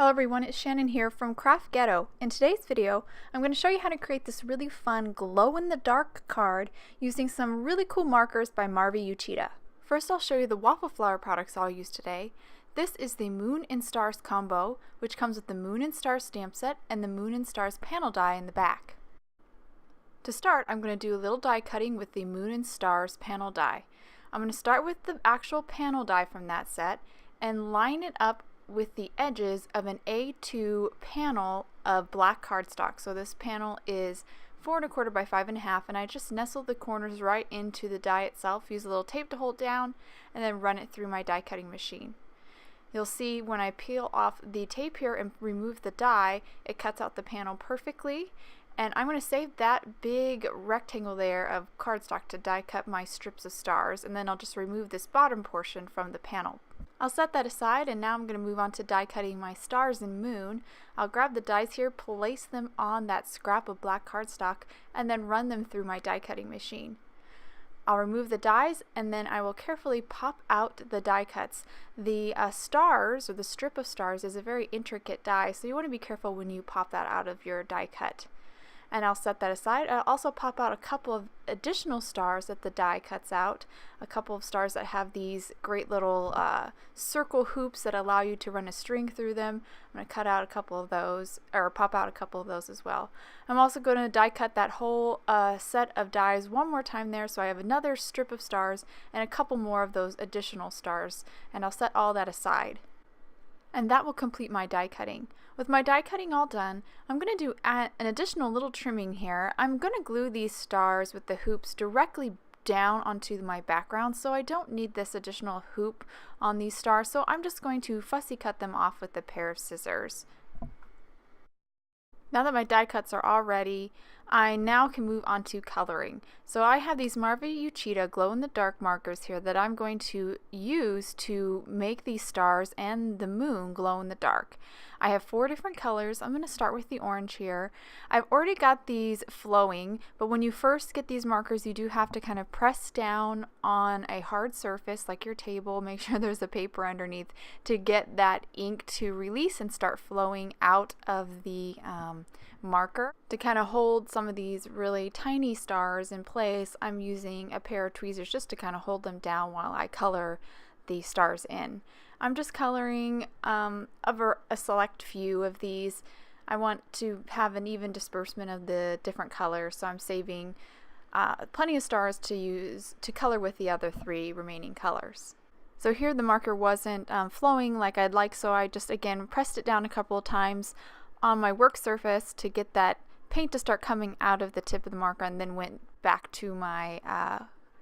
Hello everyone, it's Shannon here from Craft Ghetto. In today's video, I'm going to show you how to create this really fun glow-in-the-dark card using some really cool markers by Marvy Uchida. First, I'll show you the Waffle flower products I'll use today. This is the Moon and Stars combo, which comes with the Moon and Stars stamp set and the Moon and Stars panel die in the back. To start, I'm going to do a little die cutting with the Moon and Stars panel die. I'm going to start with the actual panel die from that set and line it up with the edges of an A2 panel of black cardstock. So this panel is 4 1/4 by 5 1/2, and I just nestle the corners right into the die itself, use a little tape to hold down, and then run it through my die cutting machine. You'll see when I peel off the tape here and remove the die, it cuts out the panel perfectly. And I'm going to save that big rectangle there of cardstock to die cut my strips of stars, and then I'll just remove this bottom portion from the panel. I'll set that aside, and now I'm going to move on to die cutting my stars and moon. I'll grab the dies here, place them on that scrap of black cardstock, and then run them through my die cutting machine. I'll remove the dies, and then I will carefully pop out the die cuts. The stars, or the strip of stars, is a very intricate die, so you want to be careful when you pop that out of your die cut. And I'll set that aside. I'll also pop out a couple of additional stars that the die cuts out. A couple of stars that have these great little circle hoops that allow you to run a string through them. I'm going to cut out a couple of those, or pop out a couple of those as well. I'm also going to die cut that whole set of dies one more time there, so I have another strip of stars and a couple more of those additional stars. And I'll set all that aside. And that will complete my die cutting. With my die cutting all done, I'm going to do an additional little trimming here. I'm going to glue these stars with the hoops directly down onto my background, so I don't need this additional hoop on these stars, so I'm just going to fussy cut them off with a pair of scissors. Now that my die cuts are all ready, I now can move on to coloring. So I have these Marvy Uchida glow-in-the-dark markers here that I'm going to use to make these stars and the moon glow in the dark. I have 4 different colors. I'm going to start with the orange here. I've already got these flowing, but when you first get these markers, you do have to kind of press down on a hard surface like your table. Make sure there's a paper underneath to get that ink to release and start flowing out of the marker. To kind of hold some of these really tiny stars in place, I'm using a pair of tweezers just to kind of hold them down while I color the stars in. I'm just coloring over a select few of these. I want to have an even disbursement of the different colors, so I'm saving plenty of stars to use to color with the other 3 remaining colors. So here the marker wasn't flowing like I'd like, so I just again pressed it down a couple of times on my work surface to get that paint to start coming out of the tip of the marker, and then went back to my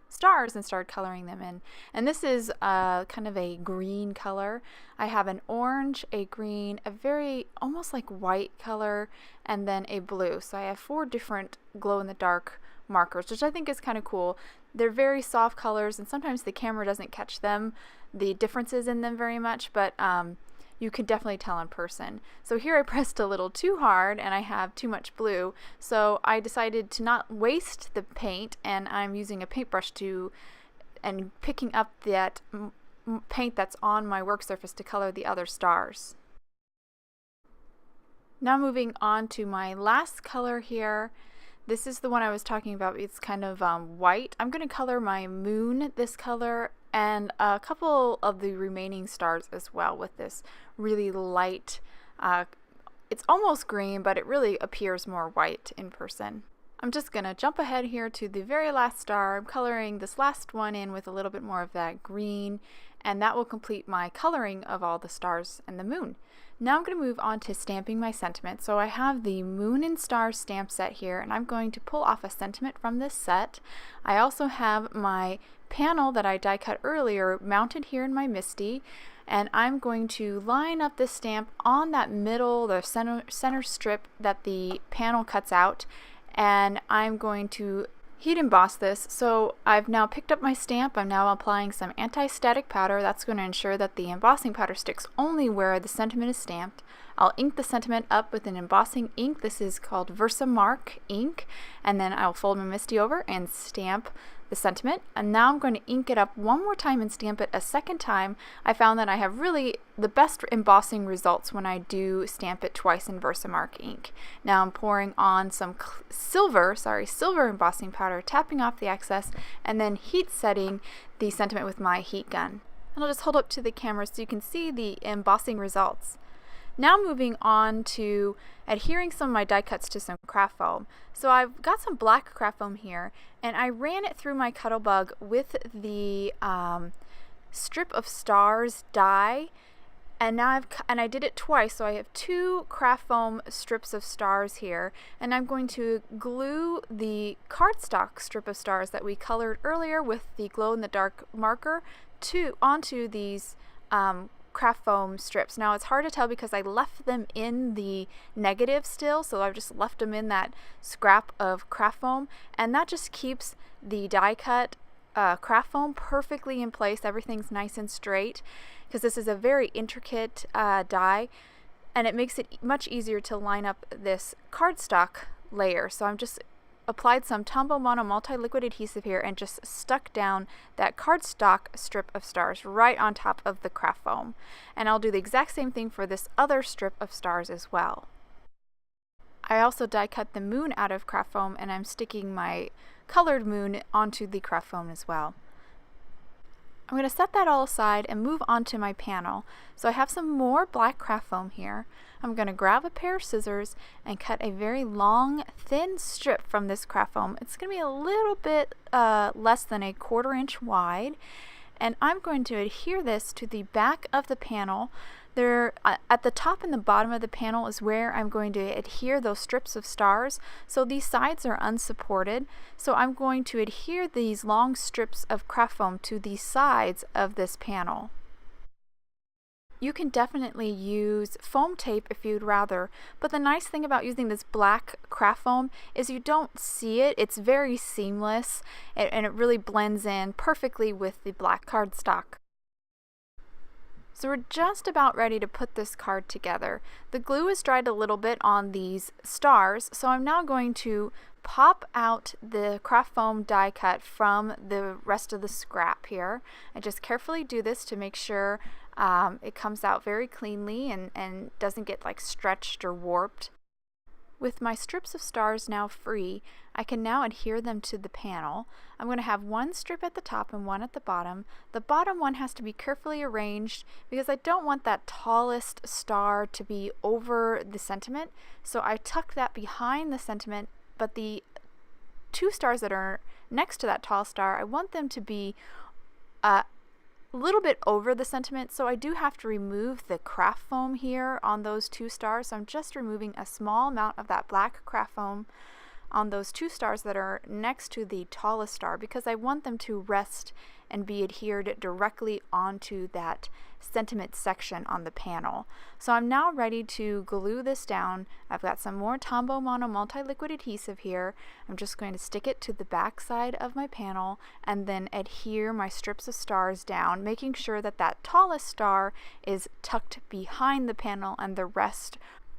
stars and started coloring them in. And this is kind of a green color. I have an orange, a green, a very almost like white color, and then a blue. So I have 4 different glow-in-the-dark markers, which I think is kind of cool. They're very soft colors, and sometimes the camera doesn't catch them, the differences in them very much, but you can definitely tell in person. So here I pressed a little too hard and I have too much blue, so I decided to not waste the paint, and I'm using a paintbrush and picking up that paint that's on my work surface to color the other stars. Now moving on to my last color here. This is the one I was talking about. It's kind of white. I'm going to color my moon this color and a couple of the remaining stars as well with this really light, it's almost green, but it really appears more white in person. I'm just going to jump ahead here to the very last star. I'm coloring this last one in with a little bit more of that green, and that will complete my coloring of all the stars and the moon. Now I'm going to move on to stamping my sentiment. So I have the Moon and Stars stamp set here, and I'm going to pull off a sentiment from this set. I also have my panel that I die cut earlier mounted here in my MISTI, and I'm going to line up this stamp on that middle, the center strip that the panel cuts out, and I'm going to heat emboss this. So I've now picked up my stamp. I'm now applying some anti-static powder. That's going to ensure that the embossing powder sticks only where the sentiment is stamped. I'll ink the sentiment up with an embossing ink. This is called Versamark ink, and then I'll fold my MISTI over and stamp the sentiment, and now I'm going to ink it up one more time and stamp it a second time. I found that I have really the best embossing results when I do stamp it twice in Versamark ink. Now I'm pouring on some silver embossing powder, tapping off the excess, and then heat setting the sentiment with my heat gun. And I'll just hold up to the camera so you can see the embossing results. Now moving on to adhering some of my die cuts to some craft foam. So I've got some black craft foam here, and I ran it through my Cuttlebug with the strip of stars die, and now I did it twice, so I have 2 craft foam strips of stars here, and I'm going to glue the cardstock strip of stars that we colored earlier with the glow-in-the-dark marker onto these craft foam strips. Now it's hard to tell because I left them in the negative still, so I've just left them in that scrap of craft foam, and that just keeps the die cut craft foam perfectly in place. Everything's nice and straight because this is a very intricate die, and it makes it much easier to line up this cardstock layer. So I'm just applied some Tombow Mono multi-liquid adhesive here and just stuck down that cardstock strip of stars right on top of the craft foam. And I'll do the exact same thing for this other strip of stars as well. I also die cut the moon out of craft foam, and I'm sticking my colored moon onto the craft foam as well. I'm going to set that all aside and move on to my panel. So I have some more black craft foam here. I'm going to grab a pair of scissors and cut a very long, thin strip from this craft foam. It's going to be a little bit less than a 1/4 inch wide, and I'm going to adhere this to the back of the panel. There, at the top and the bottom of the panel is where I'm going to adhere those strips of stars. So these sides are unsupported. So I'm going to adhere these long strips of craft foam to the sides of this panel. You can definitely use foam tape if you'd rather, but the nice thing about using this black craft foam is you don't see it. It's very seamless, and it really blends in perfectly with the black cardstock. So we're just about ready to put this card together. The glue is dried a little bit on these stars, so I'm now going to pop out the craft foam die cut from the rest of the scrap here. I just carefully do this to make sure it comes out very cleanly and doesn't get like stretched or warped. With my strips of stars now free, I can now adhere them to the panel. I'm going to have one strip at the top and one at the bottom. The bottom one has to be carefully arranged because I don't want that tallest star to be over the sentiment. So I tuck that behind the sentiment, but the 2 stars that are next to that tall star, I want them to be a little bit over the sentiment, so I do have to remove the craft foam here on those 2 stars. So I'm just removing a small amount of that black craft foam on those 2 stars that are next to the tallest star because I want them to rest and be adhered directly onto that sentiment section on the panel. So I'm now ready to glue this down. I've got some more Tombow Mono multi-liquid adhesive here. I'm just going to stick it to the back side of my panel and then adhere my strips of stars down, making sure that that tallest star is tucked behind the panel and the rest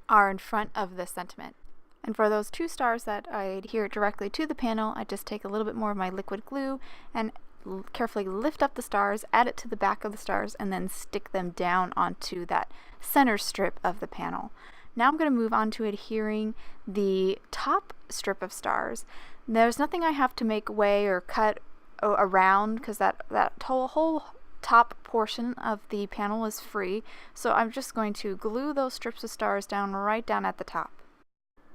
are in front of the sentiment. And for those 2 stars that I adhere directly to the panel, I just take a little bit more of my liquid glue and carefully lift up the stars, add it to the back of the stars, and then stick them down onto that center strip of the panel. Now I'm going to move on to adhering the top strip of stars. There's nothing I have to make way or cut around because that whole top portion of the panel is free. So I'm just going to glue those strips of stars down right down at the top.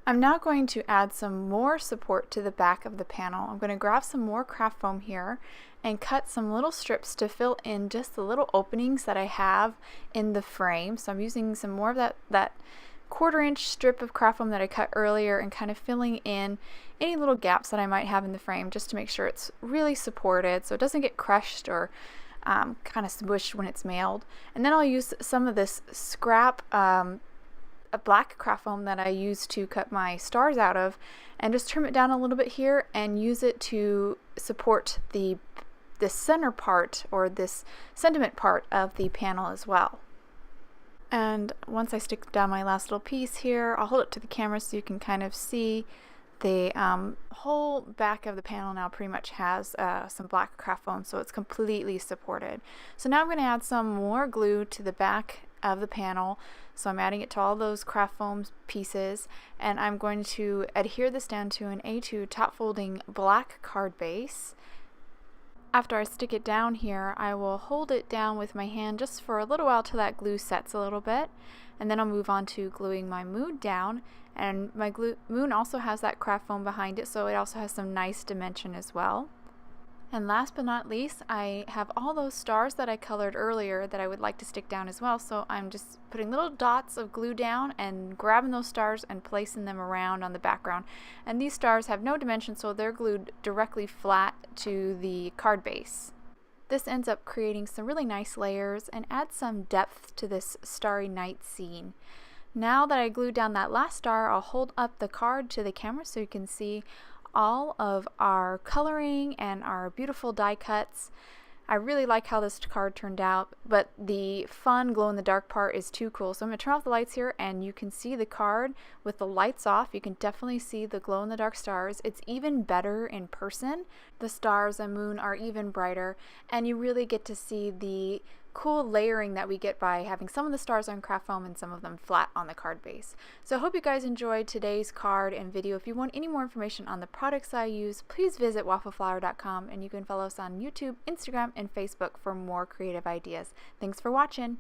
I'm now going to add some more support to the back of the panel. I'm going to grab some more craft foam here and cut some little strips to fill in just the little openings that I have in the frame. So I'm using some more of that 1/4 inch strip of craft foam that I cut earlier and kind of filling in any little gaps that I might have in the frame just to make sure it's really supported so it doesn't get crushed or kind of smushed when it's mailed. And then I'll use some of this scrap a black craft foam that I used to cut my stars out of and just trim it down a little bit here and use it to support the center part or this sentiment part of the panel as well. And once I stick down my last little piece here, I'll hold it to the camera so you can kind of see The whole back of the panel now pretty much has some black craft foam, so it's completely supported. So now I'm going to add some more glue to the back of the panel. So I'm adding it to all those craft foam pieces, and I'm going to adhere this down to an A2 top folding black card base. After I stick it down here, I will hold it down with my hand just for a little while till that glue sets a little bit, and then I'll move on to gluing my moon down. And my moon also has that craft foam behind it, so it also has some nice dimension as well. And last but not least, I have all those stars that I colored earlier that I would like to stick down as well, so I'm just putting little dots of glue down and grabbing those stars and placing them around on the background. And these stars have no dimension, so they're glued directly flat to the card base. This ends up creating some really nice layers and adds some depth to this starry night scene. Now that I glued down that last star, I'll hold up the card to the camera so you can see all of our coloring and our beautiful die cuts. I really like how this card turned out, but the fun glow-in-the-dark part is too cool. So I'm going to turn off the lights here, and you can see the card with the lights off. You can definitely see the glow-in-the-dark stars. It's even better in person. The stars and moon are even brighter, and you really get to see the cool layering that we get by having some of the stars on craft foam and some of them flat on the card base. So I hope you guys enjoyed today's card and video. If you want any more information on the products I use, please visit waffleflower.com, and you can follow us on YouTube, Instagram, and Facebook for more creative ideas. Thanks for watching.